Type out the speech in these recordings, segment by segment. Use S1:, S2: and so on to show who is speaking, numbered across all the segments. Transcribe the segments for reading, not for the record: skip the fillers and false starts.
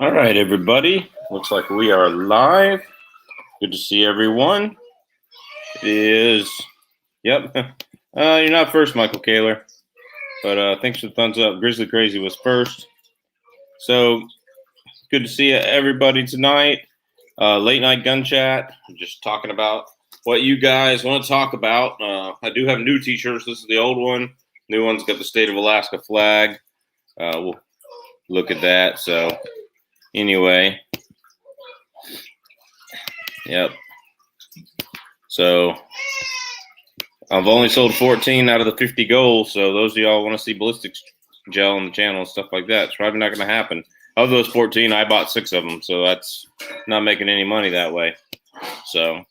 S1: All right, everybody. Looks like we are live. Good to see everyone. It is, yep. You're not first, Michael Kaler, but thanks for the thumbs up. Grizzly Crazy was first. So good to see everybody tonight. Late night gun chat. Just talking about what you guys want to talk about. I do have new t-shirts. This is the old one. New one's got the state of Alaska flag. We'll look at that. So anyway, yep. So I've only sold 14 out of the 50 goals. So those of y'all want to see ballistics gel on the channel and stuff like that, it's probably not going to happen. Of those 14, I bought 6 of them. So that's not making any money that way. So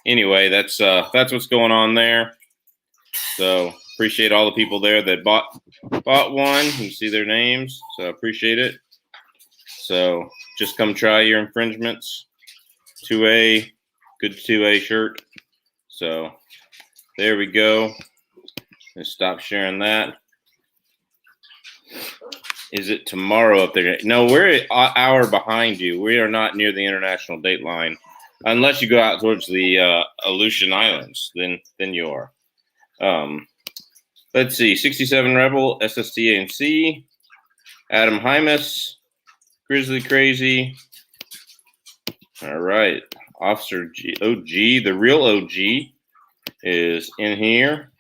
S1: anyway, that's what's going on there. So appreciate all the people there that bought one. You see their names. So appreciate it. So just come try your infringements. 2A, good 2A shirt. So there we go. And stop sharing that. Is it tomorrow up there? No, we're an hour behind you. We are not near the international date line. Unless you go out towards the Aleutian Islands, then you are. Let's see. 67 Rebel, SST-ANC, Adam Hymas, Grizzly Crazy. All right. Officer OG, the real OG, is in here.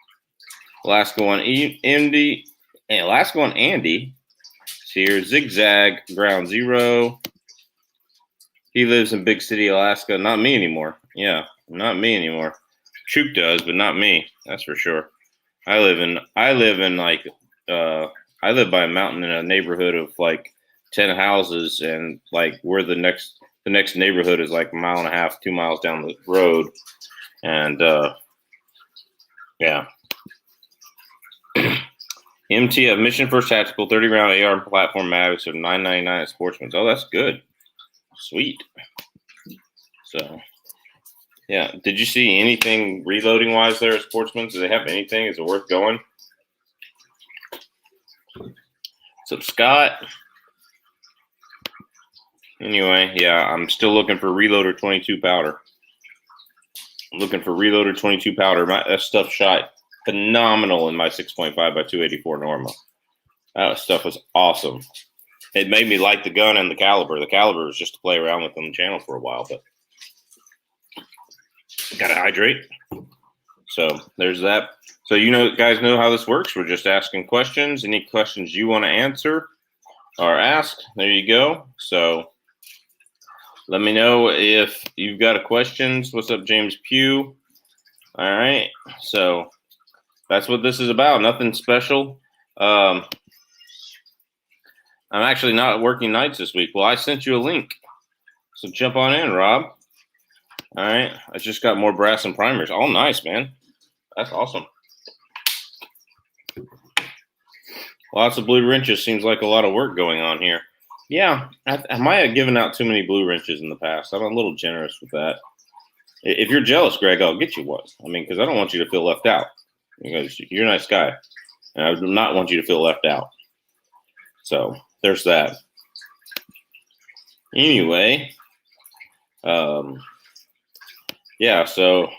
S1: Alaska One Andy is here. Zigzag Ground Zero. He lives in Big City, Alaska. Not me anymore. Yeah, not me anymore. Chook does, but not me. That's for sure. I live by a mountain in a neighborhood of like 10 houses, and like we're the next neighborhood is like a mile and a half, 2 miles down the road. And yeah. MTF Mission First Tactical 30 round AR platform mags of $9.99 at Sportsman's. Oh, that's good. Sweet. So yeah. Did you see anything reloading wise there at Sportsman's? Do they have anything? Is it worth going? What's up, Scott? Anyway, yeah, I'm still looking for Reloader 22 powder. I'm looking for Reloader 22 powder. That stuff shot phenomenal in my 6.5 by 284 Norma. That stuff was awesome. It made me like the gun and the caliber. The caliber was just to play around with on the channel for a while, but gotta hydrate. So there's that. So guys know how this works. We're just asking questions. Any questions you want to answer or ask, there you go. So let me know if you've got a questions. What's up, James Pugh? All right. So that's what this is about. Nothing special. I'm actually not working nights this week. Well, I sent you a link. So jump on in, Rob. All right. I just got more brass and primers. Oh, nice, man. That's awesome. Lots of blue wrenches. Seems like a lot of work going on here. Yeah, I might have given out too many blue wrenches in the past. I'm a little generous with that. If you're jealous, Greg, I'll get you one. I mean, because I don't want you to feel left out. Because you're a nice guy. And I do not want you to feel left out. So there's that. Anyway, yeah, so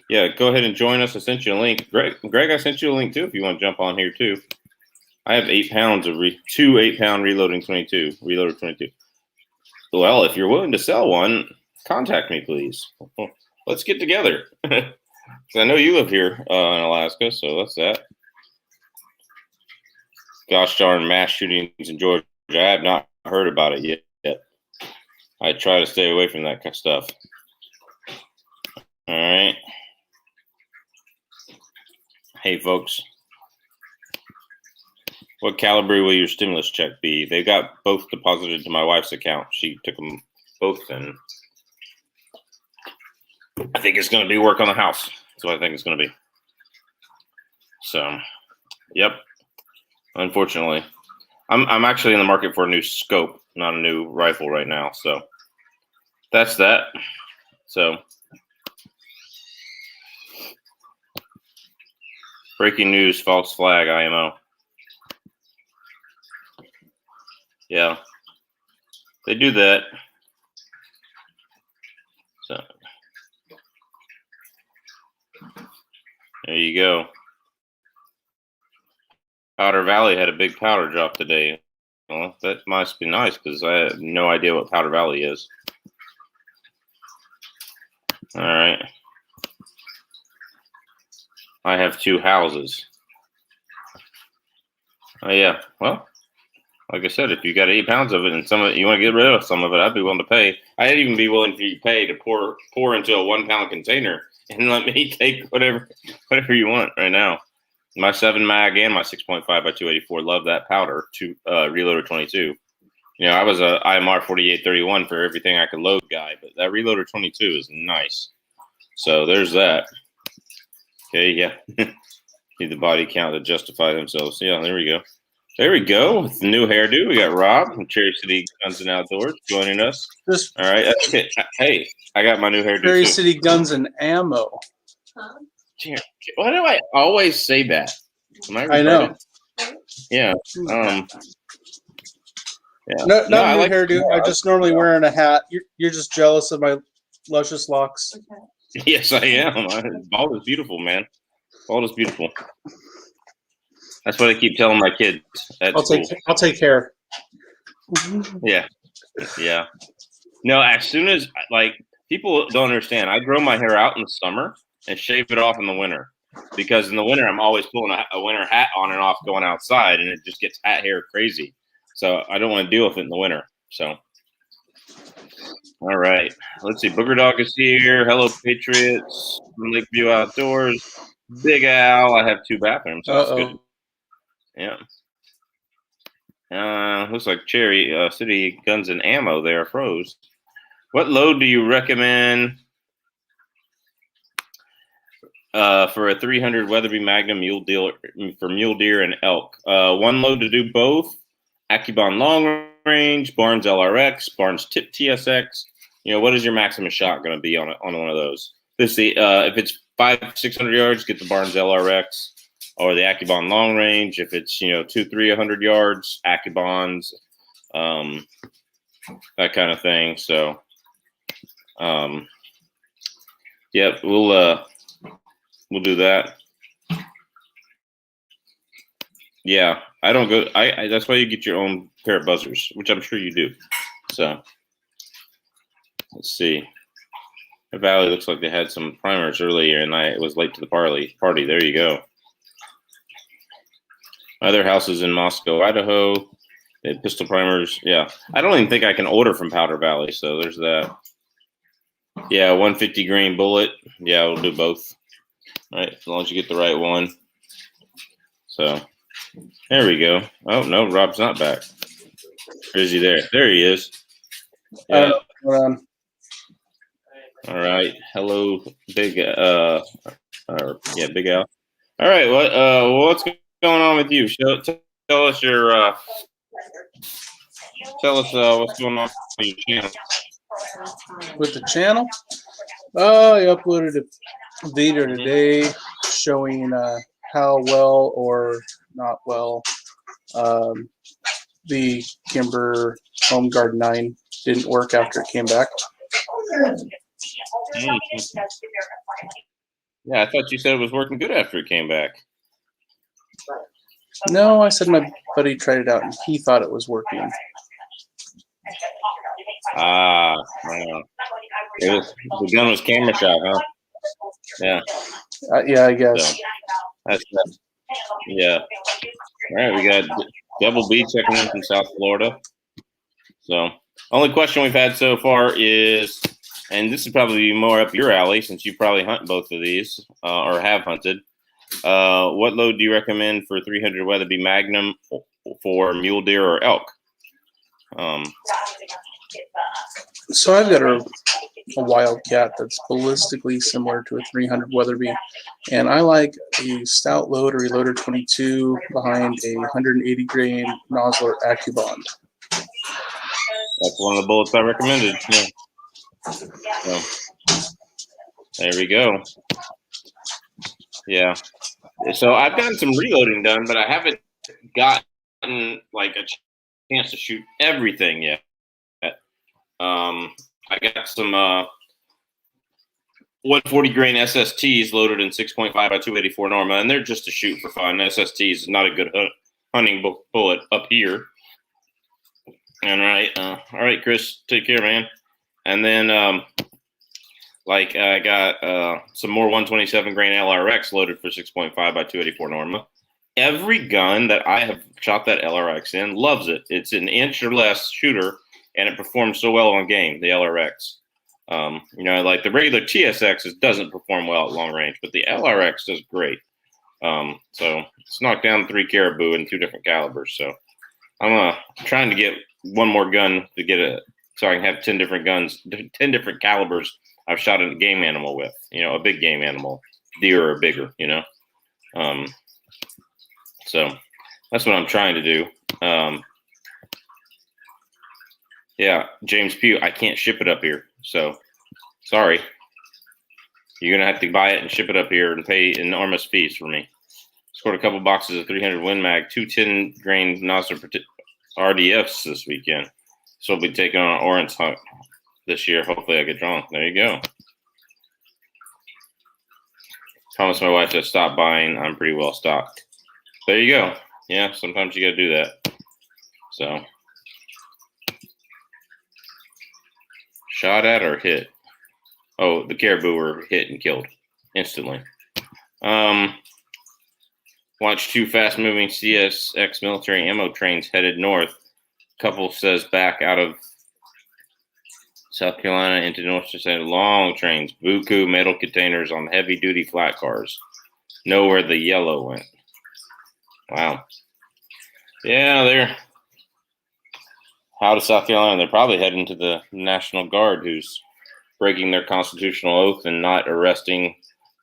S1: yeah, go ahead and join us. I sent you a link. Greg, I sent you a link too if you want to jump on here too. I have 8 pounds of 2 8-pound reloading 22, Reloader 22. Well, if you're willing to sell one, contact me, please. Let's get together. I know you live here in Alaska, so that's that. Gosh darn mass shootings in Georgia. I have not heard about it yet. I try to stay away from that kind of stuff. All right. Hey, folks. What caliber will your stimulus check be? They got both deposited to my wife's account. She took them both in. I think it's going to be work on the house. That's what I think it's going to be. So, yep. Unfortunately, I'm actually in the market for a new scope, not a new rifle right now. So that's that. So breaking news: false flag IMO. Yeah. they do that. So there you go. Powder Valley had a big powder drop today. Well, that must be nice because I have no idea what Powder Valley is. All right. I have 2 houses. Oh yeah. Well, like I said, if you got 8 pounds of it and some of it, you want to get rid of some of it, I'd be willing to pay. I'd even be willing to pay to pour into a 1 pound container and let me take whatever you want right now. My 7 mag and my 6.5 by 284. Love that powder. Reloader 22. You know, I was a IMR 4831 for everything I could load guy, but that Reloader 22 is nice. So there's that. Okay, yeah. Need the body count to justify themselves. Yeah, there we go. There we go. With the new hairdo, we got Rob from Cherry City Guns and Outdoors joining us. All right. Okay. Hey, I got my new hairdo
S2: Cherry
S1: too.
S2: City Guns and Ammo.
S1: Why do I always say that? Am I
S2: know.
S1: Yeah. Yeah.
S2: No, not a new
S1: like
S2: hairdo. I'm just normally wearing a hat. You're just jealous of my luscious locks.
S1: Yes, I am. Bald is beautiful, man. Bald is beautiful. That's what I keep telling my kids at school.
S2: I'll take care.
S1: Yeah. Yeah. No, as soon as, like, people don't understand. I grow my hair out in the summer and shave it off in the winter. Because in the winter, I'm always pulling a winter hat on and off going outside, and it just gets hat hair crazy. So I don't want to deal with it in the winter. So, all right. Let's see. Booger Dog is here. Hello, Patriots. From Lakeview Outdoors. Big Al. I have 2 bathrooms. So that's good. Yeah. Looks like Cherry City Guns and Ammo there froze. What load do you recommend for a 300 Weatherby Magnum mule deer and elk? 1 load to do both. Accubon Long Range, Barnes LRX, Barnes Tip TSX. You know, what is your maximum shot going to be on one of those? If it's 500-600 yards, get the Barnes LRX. Or the Accubon Long Range. If it's 200-300 yards, Accubons, that kind of thing. So, yep, we'll do that. Yeah, I don't go. I that's why you get your own pair of buzzers, which I'm sure you do. So, let's see. The Valley looks like they had some primers earlier, and I was late to the party. There you go. Other houses in Moscow, Idaho. They had pistol primers. Yeah. I don't even think I can order from Powder Valley, so there's that. Yeah, 150 grain bullet. Yeah, we'll do both. All right, as long as you get the right one. So there we go. Oh no, Rob's not back. Or is he there? There he is. Yeah.
S2: Hold on.
S1: All right. Hello, Big Big Al. All right, what's going on with you? Tell us what's going on with your channel.
S2: With the channel, I uploaded a video today showing how well or not well the Kimber Home Guard 9 didn't work after it came back.
S1: Yeah, I thought you said it was working good after it came back.
S2: No, I said my buddy tried it out and he thought it was working.
S1: Wow. The gun was camera shot, huh? Yeah.
S2: Yeah, I guess.
S1: So, that's yeah. All right, we got Double B checking in from South Florida. So, only question we've had so far is, and this is probably more up your alley since you probably hunt both of these or have hunted. What load do you recommend for 300 Weatherby Magnum for mule deer or elk?
S2: So I've got a Wildcat that's ballistically similar to a 300 Weatherby, and I like a stout load or Reloader 22 behind a 180 grain Nosler Accubon.
S1: That's one of the bullets I recommended. Yeah. So, there we go. Yeah. So I've gotten some reloading done, but I haven't gotten like a chance to shoot everything yet. I got some 140 grain SSTs loaded in 6.5 by 284 Norma, and they're just a shoot for fun. SSTs is not a good hunting bullet up here. All right, Chris, take care, man. And then, I got some more 127 grain LRX loaded for 6.5 by 284 Norma. Every gun that I have shot that LRX in loves it. It's an inch or less shooter, and it performs so well on game, the LRX. Like the regular TSX doesn't perform well at long range, but the LRX does great. So it's knocked down 3 caribou in 2 different calibers. So I'm trying to get one more gun to get so I can have 10 different guns, 10 different calibers I've shot a game animal with, a big game animal, deer or bigger, So that's what I'm trying to do. Yeah, James Pugh, I can't ship it up here. So sorry. You're going to have to buy it and ship it up here and pay enormous fees for me. Scored a couple boxes of 300 Win Mag, 2 10 grain Nosler RDFs this weekend. So I'll be taking on an orange hunt this year. Hopefully I get drawn. There you go. Promise my wife to stop buying. I'm pretty well stocked. There you go. Yeah, sometimes you got to do that. So, shot at or hit? Oh, the caribou were hit and killed instantly. Watch 2 fast-moving CSX military ammo trains headed north. Couple says back out of South Carolina into North Carolina. Long trains, buku metal containers on heavy-duty flat cars. Know where the yellow went. Wow. Yeah, they're out of South Carolina. They're probably heading to the National Guard, who's breaking their constitutional oath and not arresting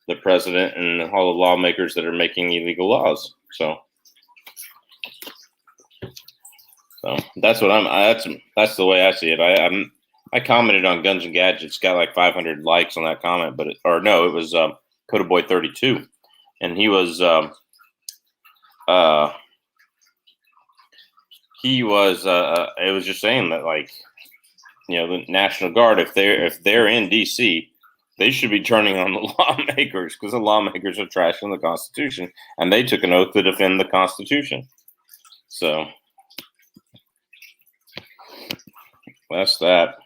S1: the president and all the lawmakers that are making illegal laws. So that's what that's the way I see it. I commented on Guns and Gadgets, got like 500 likes on that comment, it was Coda Boy 32, and he was it was just saying that, like, the National Guard, if they're in DC, they should be turning on the lawmakers, because the lawmakers are trashing the Constitution, and they took an oath to defend the Constitution. So that's that.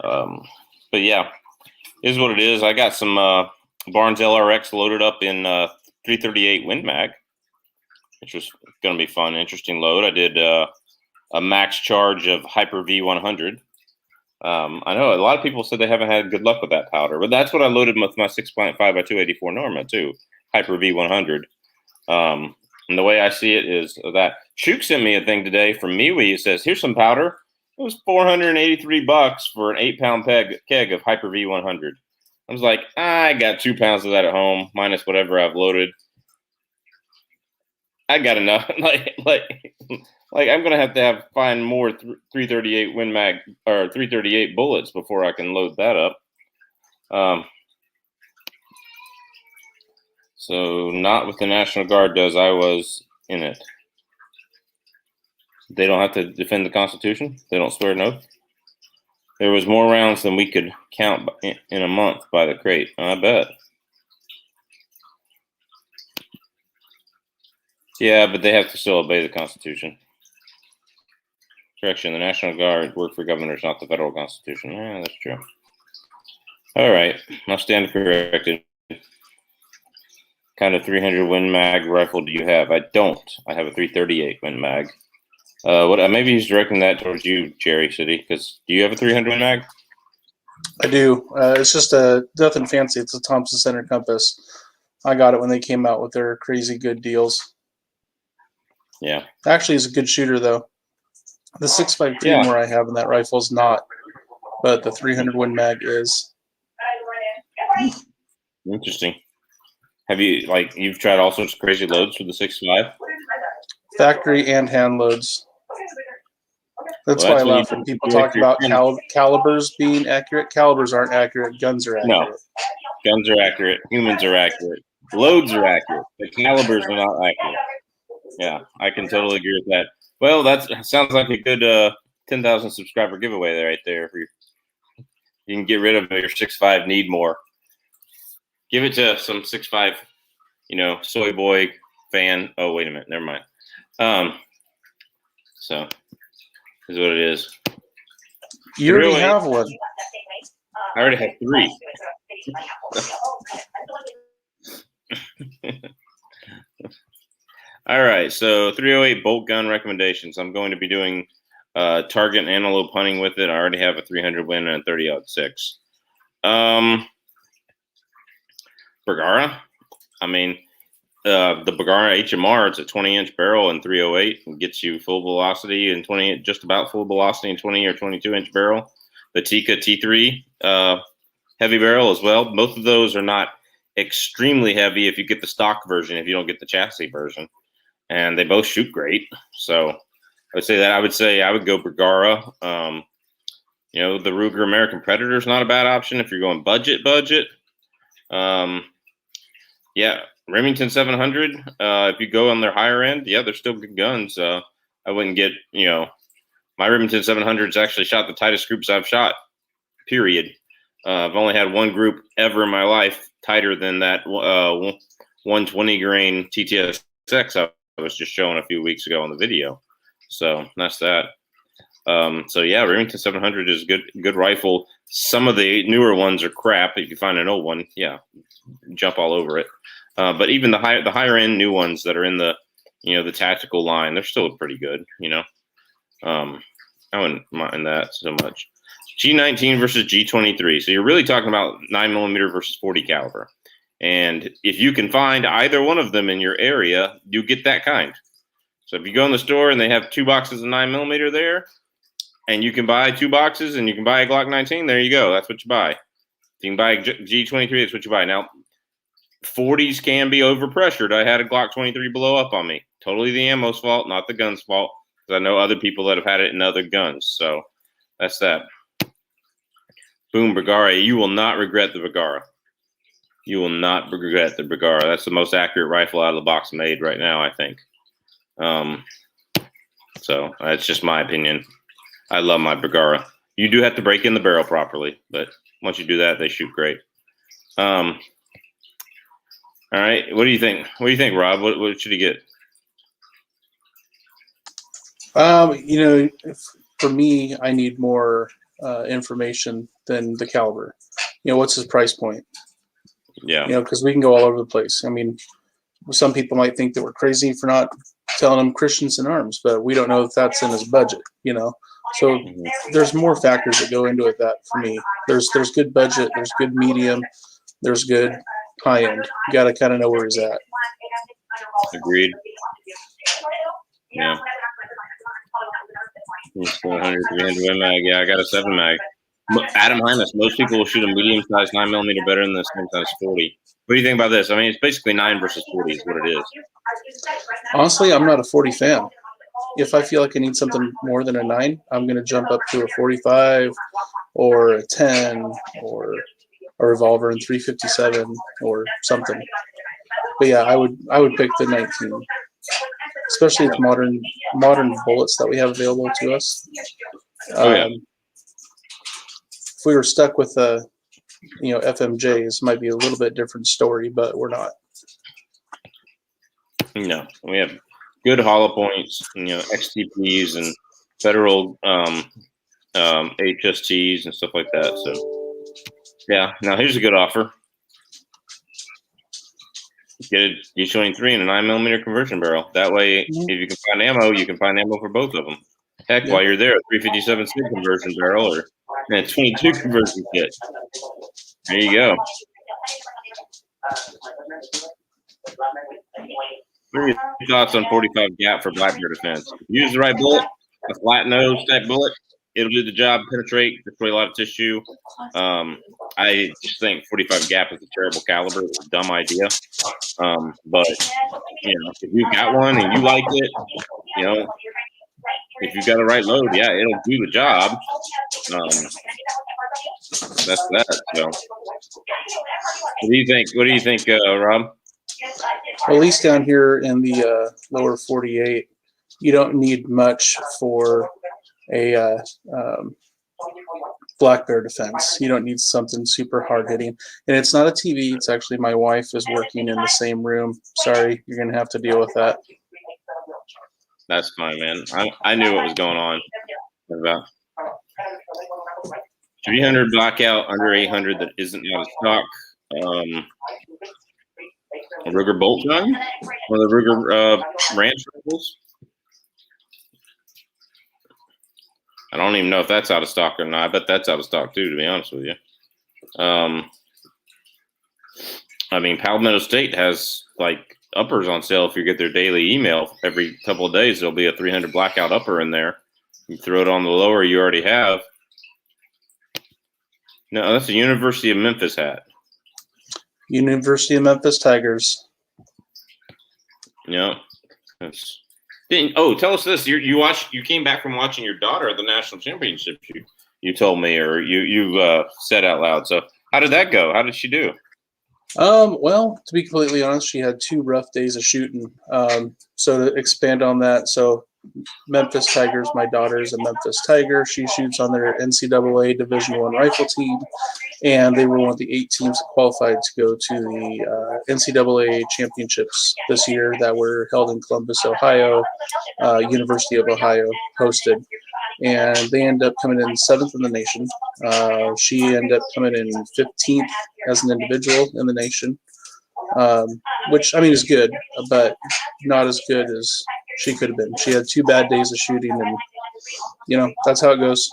S1: But yeah, is what it is. I got some Barnes LRX loaded up in 338 Win Mag, which was going to be fun, interesting load. I did a max charge of Hyper V100. I know a lot of people said they haven't had good luck with that powder, but that's what I loaded with my 6.5 by 284 Norma too, Hyper V100. And the way I see it is that Chuk sent me a thing today from MeWe. It says, here's some powder. It was $483 for an 8-pound keg of Hyper V100. I was like, I got 2 pounds of that at home, minus whatever I've loaded. I got enough. Like I'm gonna have to find more 338 Win Mag or 338 bullets before I can load that up. So not what the National Guard does. I was in it. They don't have to defend the Constitution. They don't swear an oath. There was more rounds than we could count in a month by the crate. I bet. Yeah, but they have to still obey the Constitution. Correction, the National Guard work for governors, not the federal Constitution. Yeah, that's true. All right, I'll stand corrected. Kind of 300 Win Mag rifle do you have? I don't. I have a 338 Win Mag. Maybe he's directing that towards you, Jerry City, because do you have a 300 Win Mag?
S2: I do. It's just nothing fancy. It's a Thompson Center Compass. I got it when they came out with their crazy good deals.
S1: Yeah.
S2: Actually, he's a good shooter, though. The 6.52 more I have in that rifle is not, but the 300 Win Mag is.
S1: Interesting. Have you've tried all sorts of crazy loads for the 6.5?
S2: Factory and hand loads. That's why I laugh when people talk about calibers being accurate. Calibers aren't accurate. Guns are accurate.
S1: No. Guns are accurate. Humans are accurate. Loads are accurate. The calibers are not accurate. Yeah, I can totally agree with that. Well, that sounds like a good 10,000 subscriber giveaway there, right there. You can get rid of your 6'5", need more. Give it to some 6'5", soy boy fan. Oh, wait a minute. Never mind. So this is what it is.
S2: You already have one.
S1: I already have 3. All right, so 308 bolt gun recommendations. I'm going to be doing target and antelope hunting with it. I already have a 300 Win and a 30-06. Bergara. I mean, the Bergara HMR, it's a 20-inch barrel and 308 and gets you full velocity and just about full velocity and 20 or 22-inch barrel. The Tika T3 heavy barrel as well. Both of those are not extremely heavy if you get the stock version, if you don't get the chassis version. And they both shoot great. So I would say that I would go Bergara. The Ruger American Predator is not a bad option if you're going budget. Remington 700. If you go on their higher end, they're still good guns. I wouldn't get, my Remington 700s actually shot the tightest groups I've shot, period. I've only had one group ever in my life tighter than that 120 grain TTSX I was just showing a few weeks ago on the video. So that's that. Remington 700 is good rifle. Some of the newer ones are crap. If you find an old one, jump all over it. But even the higher end new ones that are in the the tactical line, they're still pretty good. I wouldn't mind that so much. G19 versus G23. So you're really talking about 9mm versus 40 caliber. And if you can find either one of them in your area, you get that kind. So if you go in the store and they have 2 boxes of 9mm there, and you can buy 2 boxes and you can buy a Glock 19, there you go. That's what you buy. If you can buy a G23, that's what you buy. Now, 40s can be overpressured. I had a Glock 23 blow up on me. Totally the ammo's fault, not the gun's fault. Because I know other people that have had it in other guns. So that's that. Boom, Bergara. You will not regret the Bergara. You will not regret the Bergara. That's the most accurate rifle out of the box made right now, I think. So that's just my opinion. I love my Bergara. You do have to break in the barrel properly, but once you do that, they shoot great. All right. What do you think? What do you think, Rob? What should he get?
S2: For me, I need more information than the caliber. What's his price point?
S1: Yeah.
S2: Because we can go all over the place. I mean, some people might think that we're crazy for not telling him Christensen arms, but we don't know if that's in his budget, So there's more factors that go into it that for me. There's good budget, there's good medium, there's good high end. You got to kind of know where he's at.
S1: Agreed. Yeah. 400, 300 mag. Yeah, I got a 7 mag. Adam Hymas, most people will shoot a medium-sized 9mm better than the same-size 40. What do you think about this? I mean, it's basically 9 versus 40 is what it is.
S2: Honestly, I'm not a 40 fan. If I feel like I need something more than a 9, I'm going to jump up to a 45 or a 10 or a revolver in 357 or something. But yeah, I would pick the 19, especially with modern bullets that we have available to us. If we were stuck with FMJs, might be a little bit different story, but we're not.
S1: No, we have good hollow points, XTPs and federal HSTs and stuff like that. So, yeah. Now here's a good offer. Get a G23 and a 9mm conversion barrel. That way, if you can find ammo, you can find ammo for both of them. Heck, while you're there, a 357 SIG conversion barrel or a 22 conversion kit. There you go. What are your thoughts on 45 gap for black bear defense? If you use the right bullet, a flat nose type bullet, it'll do the job, penetrate, destroy a lot of tissue. I just think 45 gap is a terrible caliber. It's a dumb idea. But if you've got one and you like it, if you've got the right load, yeah, it'll do the job. That's that. So, what do you think? What do you think, Rob?
S2: Well, at least down here in the lower 48, you don't need much for a black bear defense. You don't need something super hard hitting. And it's not a TV. It's actually my wife is working in the same room. Sorry, you're going to have to deal with that.
S1: That's fine, man. I knew what was going on. About 300 blackout under 800 that isn't out of stock. A Ruger bolt gun, one of the Ruger ranch rifles. I don't even know if that's out of stock or not. I bet that's out of stock too, to be honest with you. I mean, Palmetto State has like uppers on sale. If you get their daily email every couple of days, there'll be a 300 blackout upper in there. You throw it on the lower you already have. No, that's a University of Memphis hat.
S2: University of Memphis Tigers.
S1: Yeah. Tell us this. You came back from watching your daughter at the national championships. You told me, or you said out loud. So how did that go? How did she do?
S2: Well, to be completely honest, she had 2 rough days of shooting. So to expand on that, so Memphis Tigers, my daughter is a Memphis Tiger. She shoots on their NCAA Division I rifle team, and they were one of the 8 teams that qualified to go to the NCAA championships this year that were held in Columbus, Ohio. University of Ohio hosted, and they ended up coming in 7th in the nation. She ended up coming in 15th as an individual in the nation, which I mean is good, but not as good as she could have been. She had 2 bad days of shooting, and that's how it goes.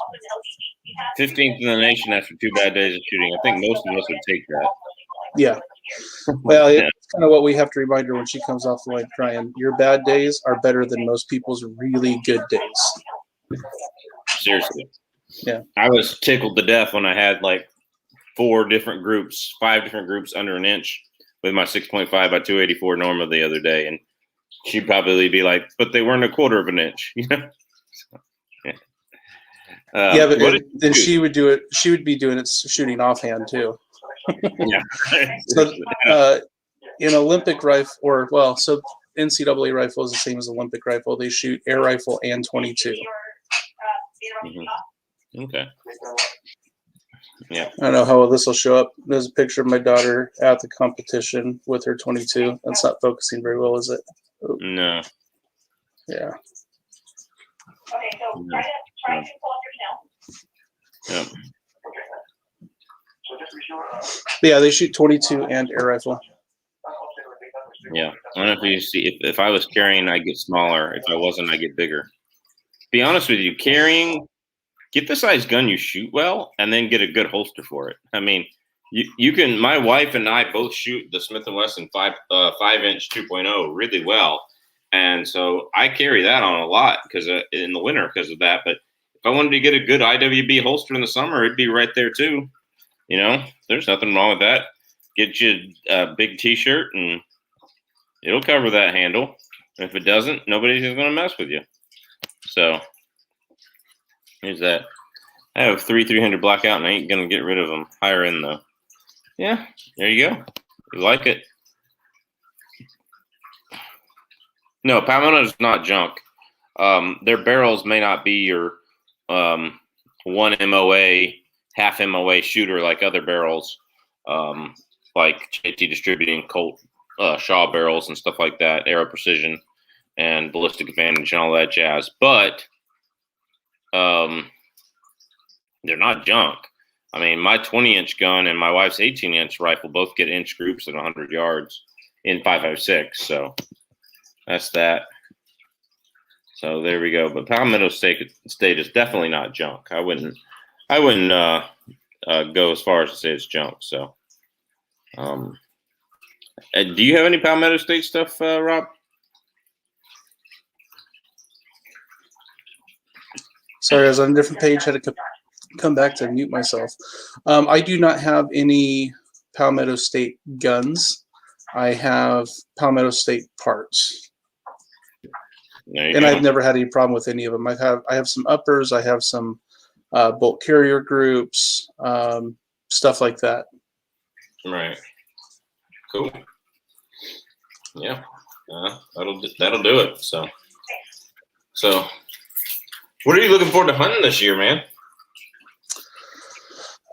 S1: 15th in the nation after 2 bad days of shooting. I think most of us would take that.
S2: Yeah. Well, it's kind of what we have to remind her when she comes off the line crying. Your bad days are better than most people's really good days.
S1: Seriously.
S2: Yeah.
S1: I was tickled to death when I had like 5 different groups under an inch with my 6.5 by 284 Norma the other day, and she'd probably be like, "But they weren't a quarter of an inch." Yeah,
S2: but then she would do it. She would be doing it shooting offhand too.
S1: Yeah.
S2: So, in Olympic rifle, so NCAA rifle is the same as Olympic rifle. They shoot air rifle and 22.
S1: Mm-hmm. Okay. Yeah.
S2: I don't know how well this will show up. There's a picture of my daughter at the competition with her 22. That's not focusing very well, is it? Oh.
S1: No.
S2: Yeah.
S3: Okay, so
S1: No.
S3: try to pull up your
S1: Yeah.
S2: Yeah, they shoot 22 and air rifle.
S1: Yeah. I don't know if you see, if I was carrying, I'd get smaller. If I wasn't, I'd get bigger. Be honest with you, carrying, get the size gun you shoot well, and then get a good holster for it. I mean, you can. My wife and I both shoot the Smith & Wesson 5-inch 2.0 really well, and so I carry that on a lot because in the winter because of that. But if I wanted to get a good IWB holster in the summer, it'd be right there too. There's nothing wrong with that. Get you a big T-shirt and it'll cover that handle. If it doesn't, nobody's going to mess with you. So here's that. I have 300 blackout and I ain't going to get rid of them. Higher end though. Yeah, there you go. You like it? No, Palmetto's not junk. Their barrels may not be your 1 MOA, half MOA shooter like other barrels, like JT Distributing, Colt, Shaw barrels and stuff like that, Aero Precision and Ballistic Advantage and all that jazz. But they're not junk. I mean, my 20-inch gun and my wife's 18-inch rifle both get inch groups at 100 yards in 5.56. So that's that. So there we go. But Palmetto State is definitely not junk. I wouldn't go as far as to say it's junk. So, do you have any Palmetto State stuff, Rob?
S2: Sorry, I was on a different page. Had to come back to mute myself. I do not have any Palmetto State guns. I have Palmetto State parts. And I've never had any problem with any of them. I have some uppers. I have some bolt carrier groups, stuff like that.
S1: Right. Cool. Yeah. That'll do it. So What are you looking forward to hunting this year, man?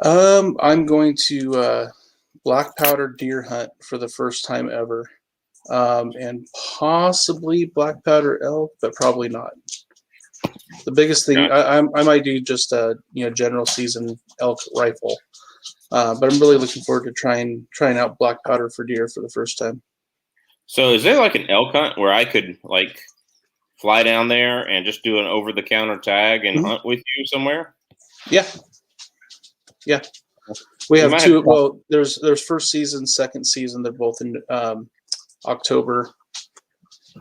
S2: I'm going to black powder deer hunt for the first time ever, and possibly black powder elk, but probably not. The biggest thing I might do just a general season elk rifle, but I'm really looking forward to trying out black powder for deer for the first time.
S1: So is there like an elk hunt where I could like fly down there and just do an over-the-counter tag and hunt with you somewhere?
S2: Yeah. We have two. Well, there's first season, second season. They're both in October,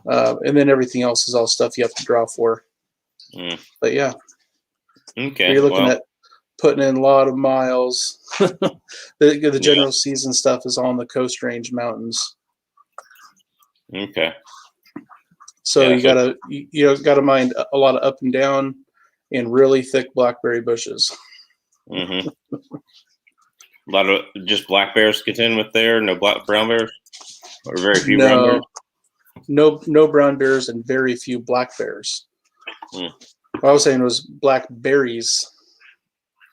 S2: and then everything else is all stuff you have to draw for. But yeah,
S1: okay.
S2: You're looking at putting in a lot of miles. The general season stuff is all in the Coast Range Mountains.
S1: Okay.
S2: So you gotta mind a lot of up and down and really thick blackberry bushes.
S1: Mm-hmm. A lot of just black bears contend with there. No brown bears, or very few brown bears.
S2: No brown bears and very few black bears. What I was saying was blackberries.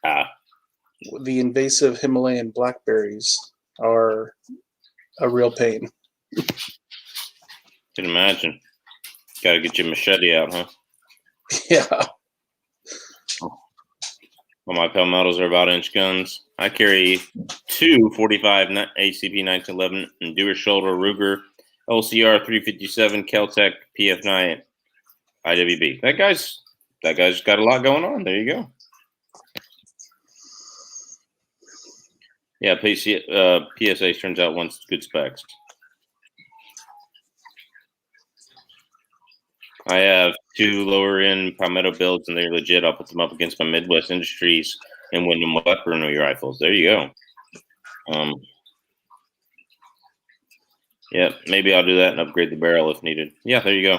S2: The invasive Himalayan blackberries are a real pain.
S1: Can imagine. Got to get your machete out, huh?
S2: Yeah.
S1: Well, my palmettos are about inch guns. I carry two 45 ACP 1911 and Dewar Shoulder Ruger LCR 357 Keltec PF9 IWB. That guy's got a lot going on. There you go. Yeah, PSA turns out one's good specs. I have two lower end palmetto builds, and they're legit. I'll put them up against my Midwest Industries and Wyndham weaponry rifles. There you go. Yeah, maybe I'll do that and upgrade the barrel if needed. Yeah, there you go.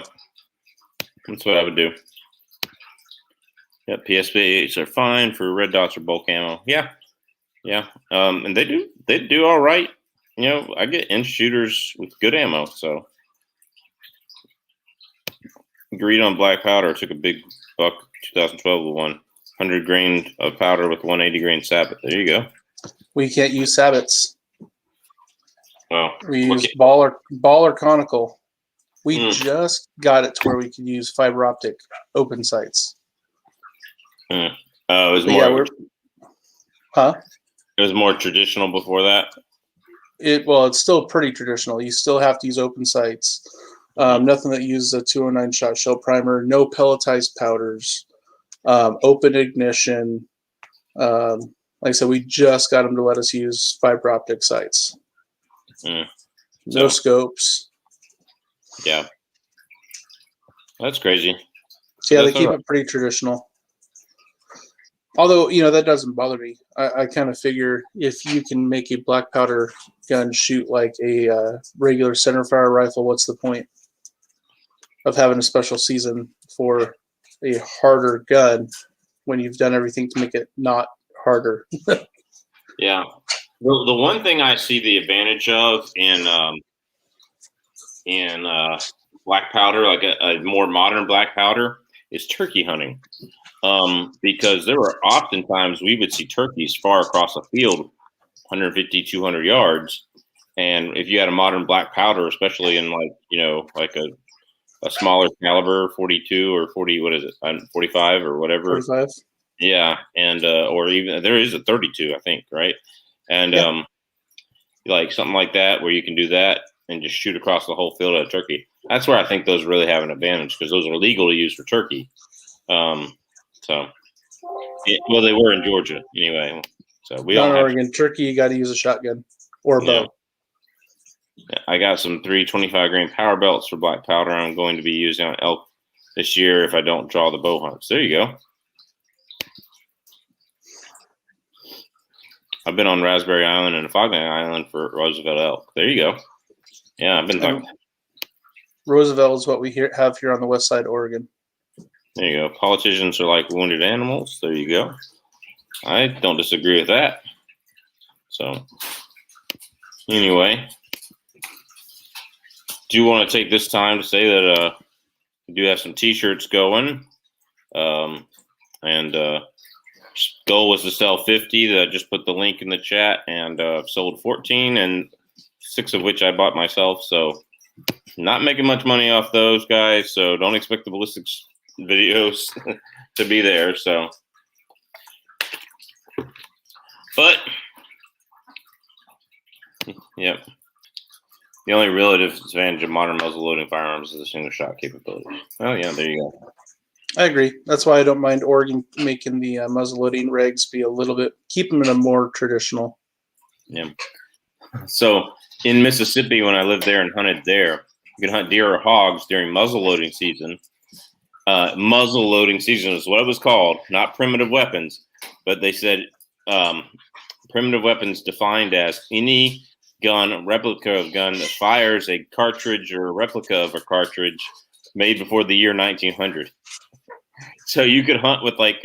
S1: That's what I would do. Yeah, PSP8s are fine for red dots or bulk ammo. Yeah. And they do all right. I get inch shooters with good ammo, so. Agreed on black powder. Took a big buck 2012 with 100 grain of powder with 180 grain sabot. There you go.
S2: We can't use sabots.
S1: Well,
S2: we use ball or conical. We just got it to where we can use fiber optic open sights.
S1: It was more.
S2: Huh?
S1: It was more traditional before that.
S2: It's still pretty traditional. You still have to use open sights. Nothing that uses a 209 shot shell primer. No pelletized powders. Open ignition. Like I said, we just got them to let us use fiber optic sights. No scopes.
S1: Yeah. That's crazy.
S2: So yeah, they keep it pretty traditional. Although, that doesn't bother me. I kind of figure if you can make a black powder gun shoot like a regular centerfire rifle, what's the point of having a special season for a harder gun when you've done everything to make it not harder?
S1: Yeah. The one thing I see the advantage of in black powder, like a more modern black powder, is turkey hunting. Because there were oftentimes we would see turkeys far across the field, 150, 200 yards. And if you had a modern black powder, especially in like a smaller caliber, 42 or 40, what is it, 45 or whatever.
S2: 45.
S1: Yeah. And, or even there is a 32, I think. Right. And, like something like that, where you can do that and just shoot across the whole field at a turkey. That's where I think those really have an advantage, because those are legal to use for turkey. Well, they were in Georgia anyway. So we
S2: all Oregon turkey. You got to use a shotgun or a bow.
S1: Yeah, I got some 325 grain power belts for black powder. I'm going to be using on elk this year if I don't draw the bow hunts. There you go. I've been on Raspberry Island and Fogland Island for Roosevelt elk. There you go. Yeah, I've been talking.
S2: Roosevelt is what we have here on the west side of Oregon.
S1: There you go. Politicians are like wounded animals. There you go. I don't disagree with that. So, anyway, do you want to take this time to say that we do have some T-shirts going? And goal was to sell 50. I just put the link in the chat, and sold 14, and 6 of which I bought myself. So not making much money off those guys. So don't expect the ballistics videos to be there. So, but yep. The only real disadvantage of modern muzzle loading firearms is the single shot capability. Oh yeah, there you go.
S2: I agree. That's why I don't mind Oregon making the muzzle loading regs be a little bit, keep them in a more traditional.
S1: Yeah. So in Mississippi, when I lived there and hunted there, you could hunt deer or hogs during muzzle loading season. Muzzle loading season is what it was called, not primitive weapons, but they said primitive weapons defined as any gun, replica of gun that fires a cartridge or a replica of a cartridge made before the year 1900. So you could hunt with like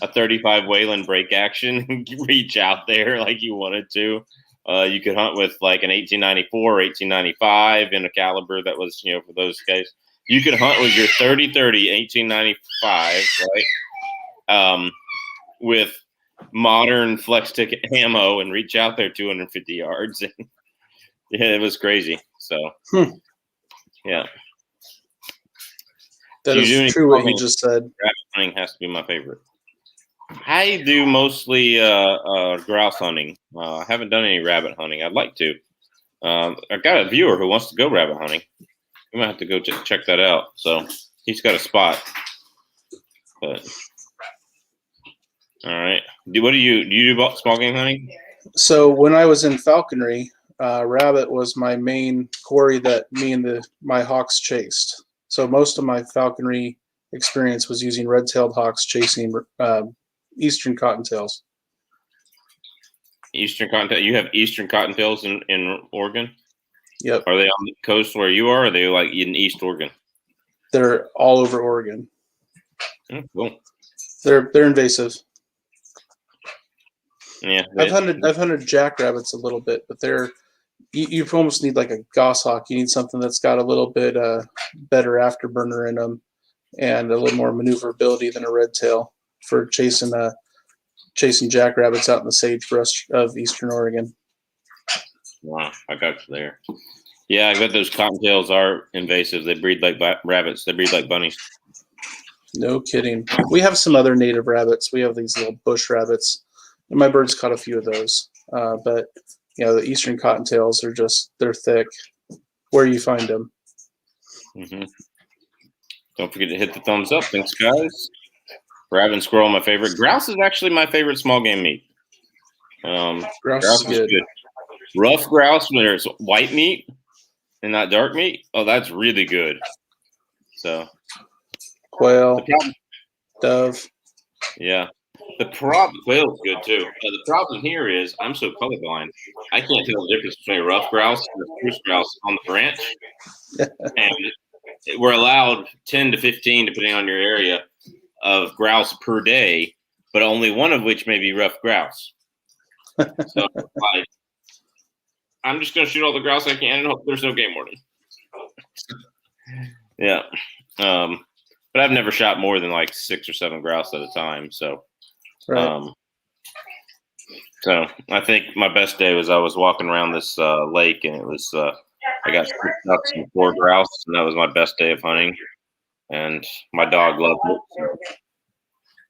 S1: a 35 Wayland break action and reach out there like you wanted to. You could hunt with like an 1894, 1895 in a caliber that was, for those guys. You could hunt with your 30-30 1895, right? With modern flex ticket ammo and reach out there 250 yards. Yeah, it was crazy. So, yeah.
S2: That is true what you just said.
S1: Rabbit hunting has to be my favorite. I do mostly grouse hunting. I haven't done any rabbit hunting. I'd like to. I've got a viewer who wants to go rabbit hunting. We might have to go check that out. So he's got a spot. But all right. Do you do small game hunting?
S2: So when I was in falconry, rabbit was my main quarry that me and my hawks chased. So most of my falconry experience was using red-tailed hawks chasing eastern cottontails.
S1: Eastern cottontail. You have eastern cottontails in Oregon?
S2: Yep.
S1: Are they on the coast where you are? Or are they like in East Oregon?
S2: They're all over Oregon.
S1: Cool.
S2: They're invasive.
S1: Yeah.
S2: I've hunted jackrabbits a little bit, but you almost need like a goshawk. You need something that's got a little bit better afterburner in them and a little more maneuverability than a red tail for chasing jackrabbits out in the sagebrush of Eastern Oregon.
S1: Wow, I got you there. Yeah, I bet those cottontails are invasive. They breed like rabbits. They breed like bunnies.
S2: No kidding. We have some other native rabbits. We have these little bush rabbits, and my birds caught a few of those. But the eastern cottontails they're thick. Where you find them.
S1: Mm-hmm. Don't forget to hit the thumbs up. Thanks, guys. Rabbit and squirrel, my favorite. Grouse is actually my favorite small game meat.
S2: Grouse is good.
S1: Rough grouse when there's white meat and not dark meat. Oh, that's really good. So
S2: quail, dove.
S1: Yeah. Quail's good too. The problem here is I'm so colorblind. I can't tell the difference between a rough grouse and a spruce grouse on the branch. And we're allowed 10 to 15, depending on your area, of grouse per day, but only one of which may be rough grouse. So I'm just going to shoot all the grouse I can and hope there's no game warden. Yeah. But I've never shot more than like 6 or 7 grouse at a time. So,
S2: right.
S1: So I think my best day was I was walking around this lake, and it was I got 6 ducks and 4 grouse, and that was my best day of hunting. And my dog loved it.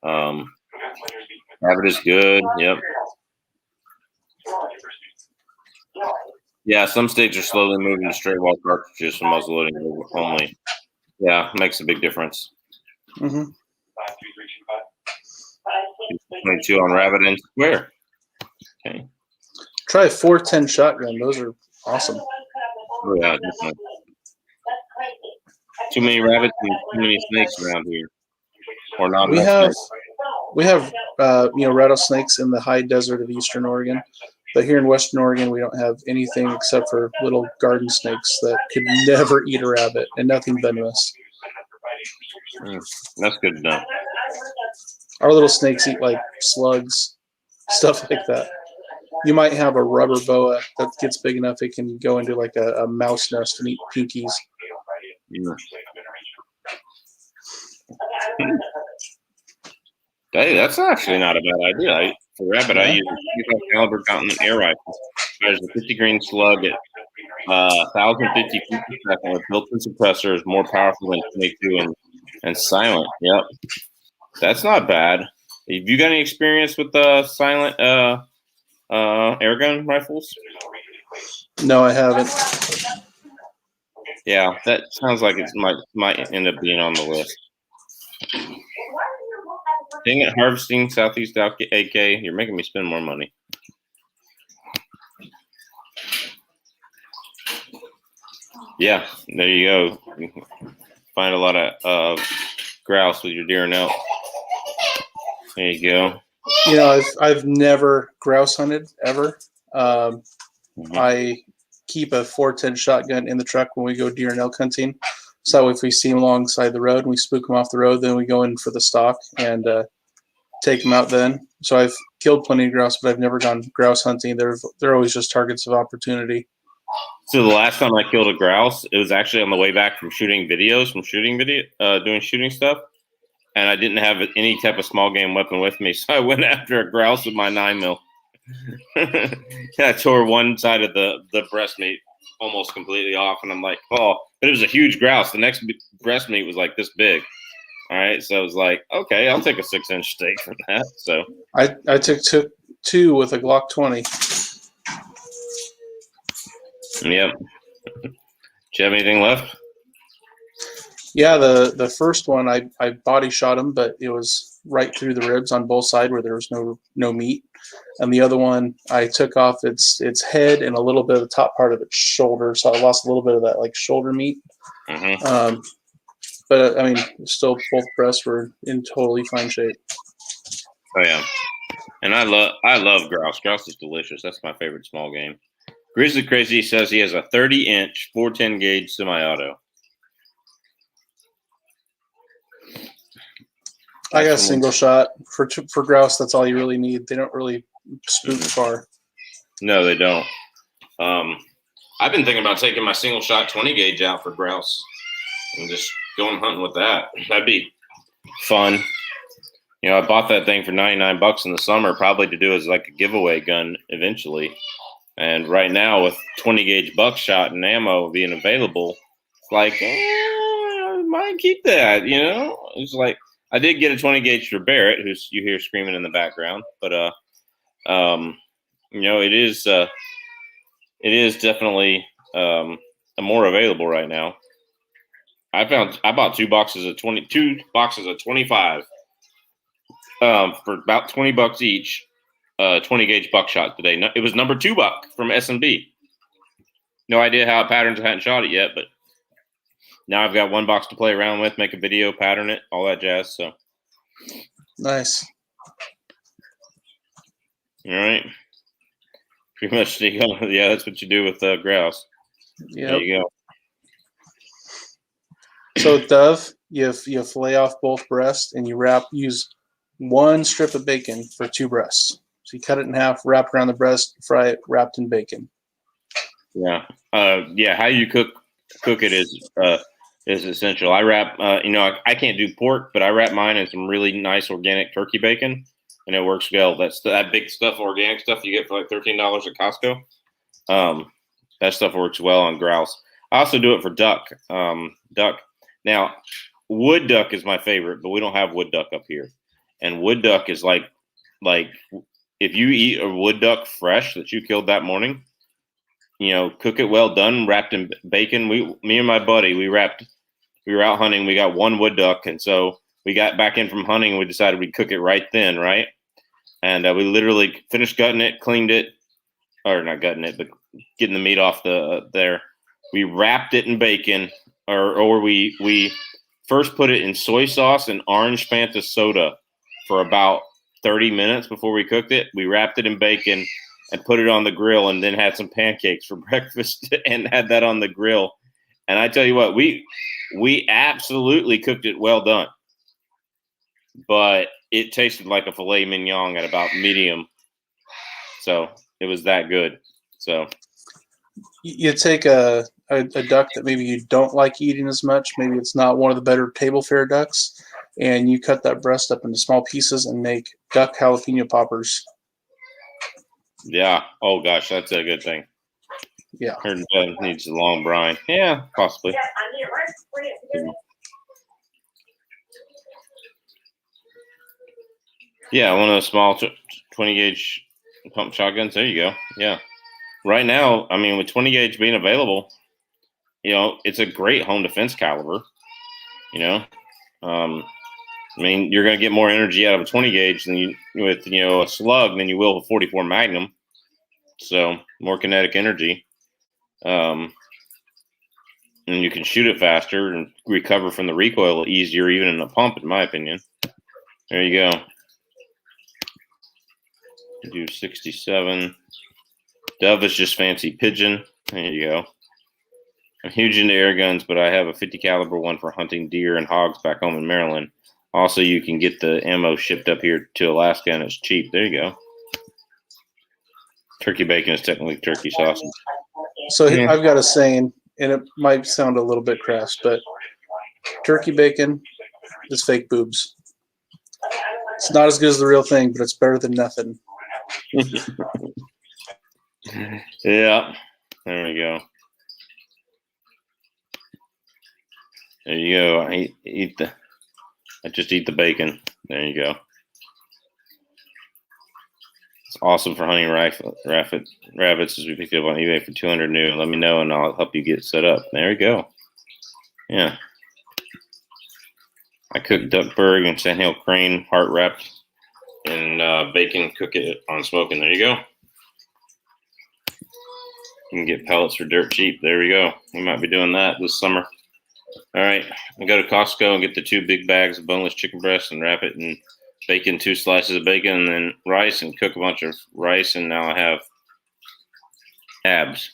S1: So. Rabbit is good. Yep. Yeah, some states are slowly moving to straight wall cartridges from muzzle loading only. Yeah, makes a big difference.
S2: Mm-hmm.
S1: 22 on rabbit and square. Okay.
S2: Try a 410 shotgun. Those are awesome.
S1: Oh, yeah, definitely. Too many rabbits and too many snakes around here. Or not.
S2: We have rattlesnakes in the high desert of Eastern Oregon, but here in Western Oregon we don't have anything except for little garden snakes that could never eat a rabbit and nothing venomous.
S1: That's good to know.
S2: Our little snakes eat like slugs, stuff like that. You might have a rubber boa that gets big enough it can go into like a mouse nest and eat pinkies.
S1: Yeah. Hey, that's actually not a bad idea. For rabbit, I
S2: Yeah.
S1: use a 25 caliber Continent air rifle. There's a 50 grain slug at 1,050 feet per second with built-in suppressor is more powerful than 22 and silent. Yep, that's not bad. Have you got any experience with silent air gun rifles?
S2: No, I haven't.
S1: Yeah, that sounds like it might end up being on the list. Dang it, harvesting Southeast AK. You're making me spend more money. Yeah, there you go. You can find a lot of grouse with your deer and elk. There you go.
S2: You know, I've never grouse hunted ever. I keep a 410 shotgun in the truck when we go deer and elk hunting. So if we see them alongside the road and we spook them off the road, then we go in for the stock and take them out then. So I've killed plenty of grouse, but I've never gone grouse hunting. They're always just targets of opportunity.
S1: So the last time I killed a grouse, it was actually on the way back from doing shooting stuff. And I didn't have any type of small game weapon with me. So I went after a grouse with my 9mm. I tore one side of the breast meat almost completely off. And I'm like, oh, but it was a huge grouse. The next breast meat was like this big. All right. So I was like, okay, I'll take a 6-inch steak for that. So
S2: I took two with a Glock 20.
S1: Yep. Do you have anything left?
S2: Yeah, the first one I body shot him, but it was right through the ribs on both sides where there was no meat. And the other one I took off its head and a little bit of the top part of its shoulder, so I lost a little bit of that like shoulder meat.
S1: Mm-hmm.
S2: But I mean, still both breasts were in totally fine shape.
S1: Oh yeah, and I love grouse. Grouse is delicious. That's my favorite small game. Grizzly Crazy says he has a 30-inch 410 gauge semi-auto.
S2: I got a single shot for grouse. That's all you really need. They don't really spook far.
S1: No, they don't. I've been thinking about taking my single shot 20 gauge out for grouse and just going hunting with that. That'd be fun. You know, I bought that thing for $99 in the summer, probably to do as like a giveaway gun eventually. And right now, with 20 gauge buckshot and ammo being available, it's like, I might keep that. You know, it's like I did get a 20 gauge for Barrett, who's you hear screaming in the background, but you know, it is definitely more available right now. I bought 2 boxes of 25 for about $20 each. 20 gauge buckshot today. No, it was number 2 buck from S&B. No idea how it patterns. I hadn't shot it yet, but now I've got 1 box to play around with, make a video, pattern it, all that jazz. So
S2: nice.
S1: All right. Pretty much, yeah, that's what you do with grouse.
S2: Yep.
S1: There you go.
S2: So Dove, you fillet off both breasts and you use 1 strip of bacon for 2 breasts. So you cut it in half, wrap it around the breast, fry it, wrapped in bacon.
S1: Yeah. Yeah. How you cook it is essential. I wrap, you know, I can't do pork, but I wrap mine in some really nice organic turkey bacon, and it works well. That's that big stuff, organic stuff you get for like $13 at Costco. That stuff works well on grouse. I also do it for duck. Now, wood duck is my favorite, but we don't have wood duck up here. And wood duck is like if you eat a wood duck fresh that you killed that morning, you know, cook it well done, wrapped in bacon. Me and my buddy, we were out hunting. We got 1 wood duck, and so we got back in from hunting, and we decided we'd cook it right then, right? And we literally finished gutting it, cleaned it, or not gutting it, but getting the meat off there. We wrapped it in bacon, or we first put it in soy sauce and orange Fanta soda for about 30 minutes before we cooked it. We wrapped it in bacon and put it on the grill, and then had some pancakes for breakfast and had that on the grill. And I tell you what, we absolutely cooked it well done, but it tasted like a filet mignon at about medium. So it was that good. So
S2: You take a duck that maybe you don't like eating as much. Maybe it's not one of the better table fare ducks. and you cut that breast up into small pieces and make duck jalapeno poppers.
S1: Yeah. Oh gosh, that's a good thing.
S2: Yeah.
S1: Her dad needs a long brine. Yeah, possibly. Yeah, one of those small 20 gauge pump shotguns. There you go. Yeah. Right now, I mean, with 20 gauge being available, you know, it's a great home defense caliber. You know, I mean, you're going to get more energy out of a 20 gauge than you with a slug than you will with a 44 Magnum. So more kinetic energy, and you can shoot it faster and recover from the recoil easier, even in a pump, in my opinion. There you go. Do 67. Dove is just fancy pigeon. There you go. I'm huge into air guns, but I have a 50 caliber one for hunting deer and hogs back home in Maryland. Also, you can get the ammo shipped up here to Alaska, and it's cheap. There you go. Turkey bacon is technically turkey sausage.
S2: So I've got a saying, and it might sound a little bit crass, but turkey bacon is fake boobs. It's not as good as the real thing, but it's better than nothing.
S1: Yeah. There we go. There you go. I just eat the bacon. There you go. It's awesome for hunting rabbits as we picked it up on eBay for 200 new. Let me know and I'll help you get set up. There we go. Yeah. I cook duckburg and sandhill crane heart wrapped in bacon, cook it on smoking. There you go. You can get pellets for dirt cheap. There we go. We might be doing that this summer. All right. I'll go to Costco and get the 2 big bags of boneless chicken breast and wrap it in bacon, 2 slices of bacon, and then rice, and cook a bunch of rice. And now I have abs.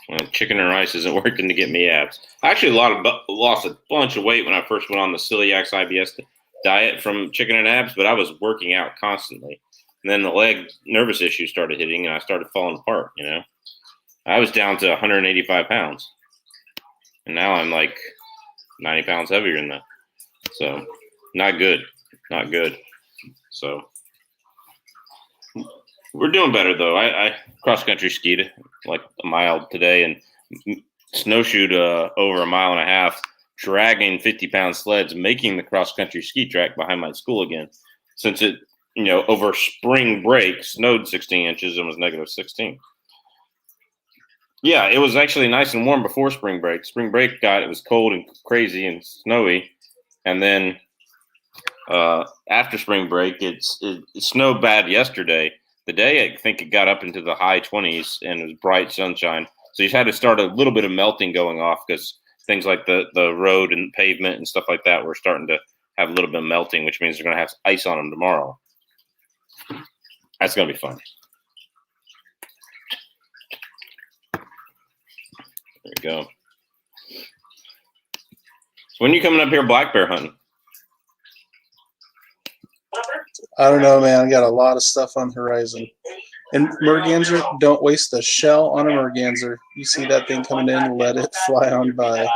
S1: Well, chicken and rice isn't working to get me abs. I actually lost a bunch of weight when I first went on the celiac IBS diet from chicken and abs, but I was working out constantly. And then the leg nervous issues started hitting, and I started falling apart, I was down to 185 pounds. And now I'm like 90 pounds heavier than that. So not good. Not good. So we're doing better, though. I cross-country skied like a mile today and snowshoed over a mile and a half, dragging 50-pound sleds, making the cross-country ski track behind my school again. Since it, over spring break, snowed 16 inches and was negative 16. Yeah, it was actually nice and warm before spring break. Spring break it was cold and crazy and snowy. And then after spring break, it snowed bad yesterday. The day, I think it got up into the high 20s and it was bright sunshine. So you had to start a little bit of melting going off because things like the road and pavement and stuff like that were starting to have a little bit of melting, which means they're going to have ice on them tomorrow. That's going to be fun. There you go. So when are you coming up here black bear hunting?
S2: I don't know, man. I got a lot of stuff on the horizon. And merganser, don't waste the shell on a merganser. You see that thing coming in, let it fly on by.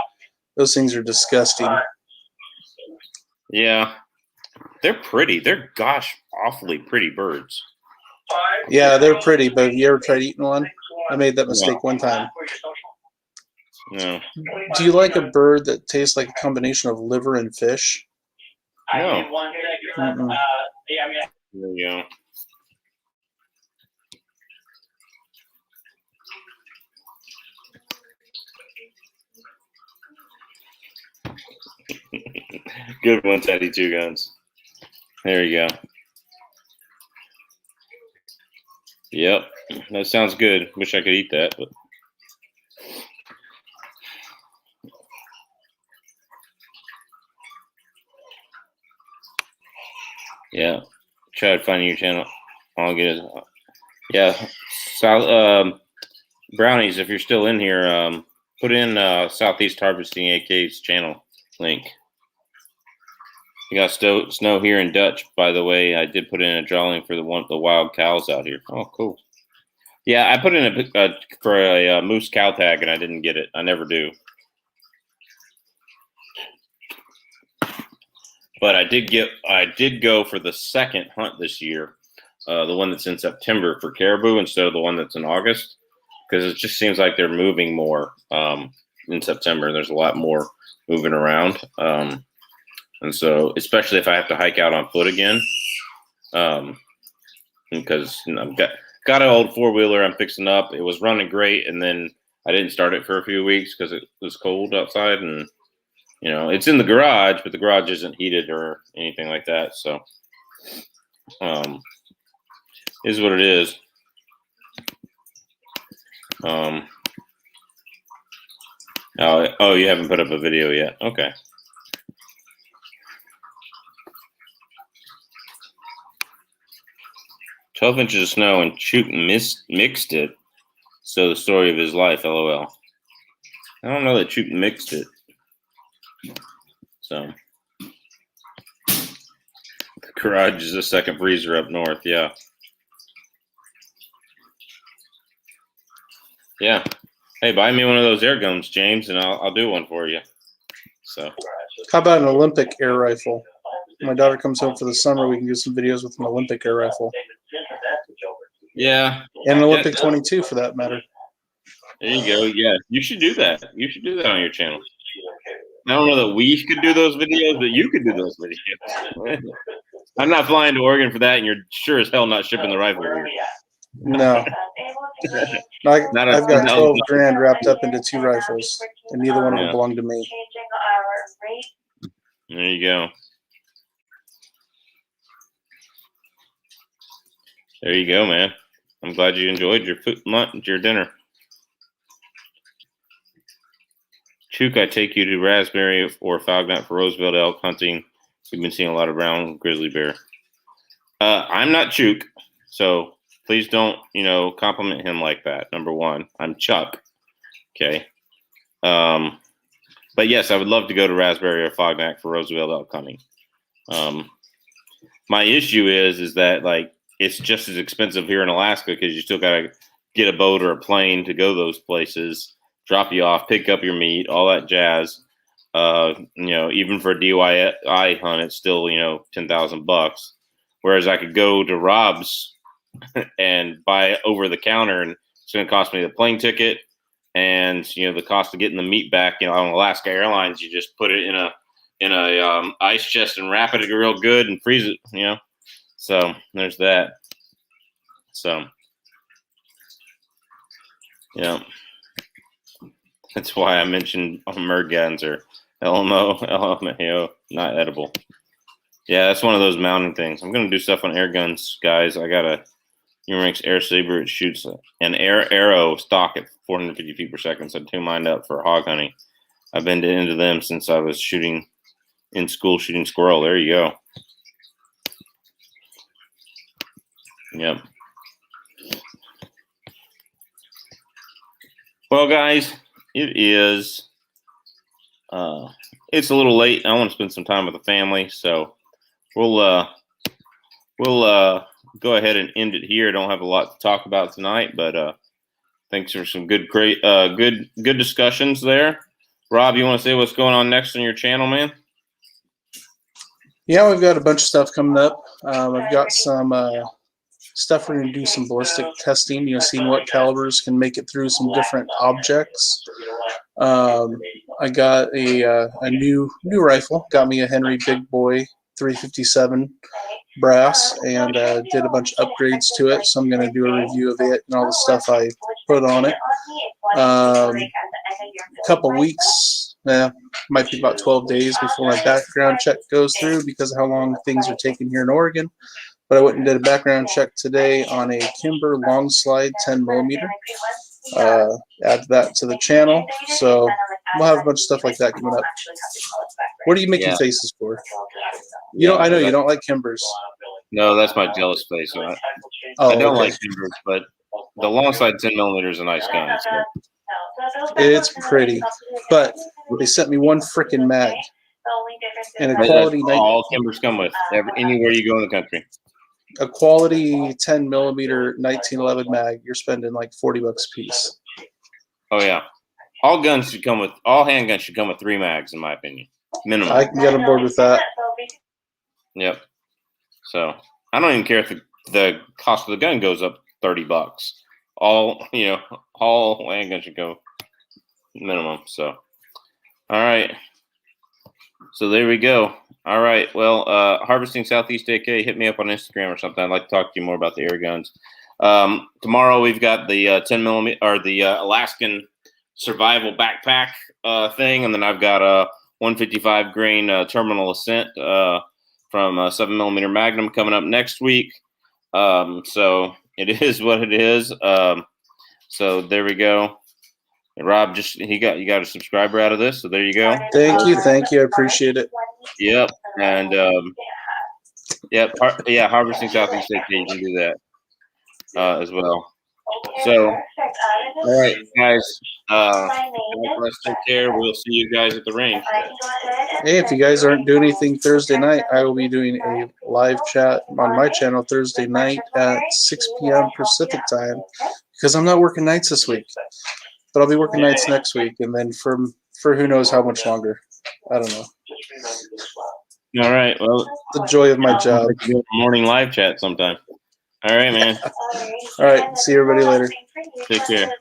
S2: Those things are disgusting.
S1: Yeah. They're pretty. They're, awfully pretty birds.
S2: Yeah, they're pretty, but have you ever tried eating one? I made that mistake one time.
S1: No.
S2: Do you like a bird that tastes like a combination of liver and fish?
S1: No.
S2: Mm-mm.
S1: There you go. Good one, Teddy Two Guns. There you go. Yep, that sounds good. Wish I could eat that, but yeah. Try to find your channel. I'll get it. Yeah, Brownies. If you're still in here, put in Southeast Harvesting AK's channel link. We got snow here in Dutch, by the way. I did put in a drawing for the wild cows out here. Oh, cool. Yeah, I put in for a moose cow tag, and I didn't get it. I never do. But I did go for the second hunt this year, the one that's in September for caribou instead of the one that's in August, because it just seems like they're moving more in September. There's a lot more moving around, and so especially if I have to hike out on foot again, because I've got an old 4-wheeler I'm fixing up. It was running great, and then I didn't start it for a few weeks because it was cold outside, and it's in the garage, but the garage isn't heated or anything like that. So, is what it is. Oh, you haven't put up a video yet. Okay. "12 inches of snow and Chook mixed it. So the story of his life, LOL." I don't know that Chook mixed it. So the garage is the second freezer up north. Yeah. Yeah. Hey, buy me one of those air guns, James, and I'll do one for you. So.
S2: How about an Olympic air rifle? When my daughter comes home for the summer, we can do some videos with an Olympic air rifle.
S1: Yeah.
S2: And an Olympic 22 for that matter.
S1: There you go. Yeah, you should do that. You should do that on your channel. I don't know that we could do those videos, but you could do those videos. I'm not flying to Oregon for that, and you're sure as hell not shipping the rifle here.
S2: No. I've got 12 grand wrapped up into 2 rifles, and neither one of them belong to me.
S1: There you go. There you go, man. I'm glad you enjoyed your dinner. Chook, I take you to Raspberry or Fognut for Roosevelt elk hunting. We've been seeing a lot of brown grizzly bear. I'm not Chook, so please don't, compliment him like that. Number one, I'm Chuck. Okay. But yes, I would love to go to Raspberry or Fognut for Roosevelt elk hunting. My issue is that it's just as expensive here in Alaska because you still got to get a boat or a plane to go those places, drop you off, pick up your meat, all that jazz. Even for a DIY hunt, it's still, $10,000. Whereas I could go to Rob's and buy over the counter, and it's going to cost me the plane ticket and, the cost of getting the meat back. On Alaska Airlines, you just put it in a ice chest and wrap it real good and freeze it, So there's that. So, yeah. That's why I mentioned merguns or LMAO, not edible. Yeah, that's one of those mounting things. I'm going to do stuff on air guns, guys. I got a Uranix Air Saber. It shoots an arrow stock at 450 feet per second. So I tuned mine up for hog hunting. I've been into them since I was shooting in school, shooting squirrel. There you go. Yep. Well, guys, it is. It's a little late. I want to spend some time with the family, so we'll go ahead and end it here. I don't have a lot to talk about tonight, but thanks for some good discussions there. Rob, you want to say what's going on next on your channel, man?
S2: Yeah, we've got a bunch of stuff coming up. I've got some stuff we're going to do some ballistic testing, seeing what calibers can make it through some different objects. I got a new rifle. Got me a Henry Big Boy 357 brass, and did a bunch of upgrades to it. So I'm going to do a review of it and all the stuff I put on it. A couple weeks, might be about 12 days before my background check goes through because of how long things are taking here in Oregon. But I went and did a background check today on a Kimber long slide 10mm. Add that to the channel. So we'll have a bunch of stuff like that coming up. What are you making faces for? I know you don't like Kimbers.
S1: No, that's my jealous face. I don't like Kimbers, but the long slide 10mm is a nice gun. So.
S2: It's pretty, but they sent me one freaking mag. And a quality
S1: all Kimbers come with anywhere you go in the country.
S2: a quality 10 millimeter 1911 mag, you're spending like $40 a piece.
S1: Oh yeah, all handguns should come with 3 mags, in my opinion, minimum.
S2: I can get on board with that.
S1: Yep. So I don't even care if the cost of the gun goes up $30. All handguns should go minimum. So all right. So there we go. All right. Well, Harvesting Southeast AK, hit me up on Instagram or something. I'd like to talk to you more about the air guns. Tomorrow we've got the 10 millimeter or the Alaskan survival backpack thing, and then I've got a 155 grain terminal ascent from 7 millimeter Magnum coming up next week. So it is what it is. So there we go. And Rob, you got a subscriber out of this, so there you go.
S2: Thank you. I appreciate it.
S1: Yep, and Harvesting Southeast AK, you can do that as well. So, all right, guys. Let's take care. We'll see you guys at the range.
S2: Hey, if you guys aren't doing anything Thursday night, I will be doing a live chat on my channel Thursday night at 6 p.m. Pacific time because I'm not working nights this week. But I'll be working nights next week, and then for who knows how much longer. I don't know.
S1: All right. Well,
S2: the joy of my job.
S1: Morning live chat sometime. All right, man.
S2: All right. See everybody later.
S1: Take care.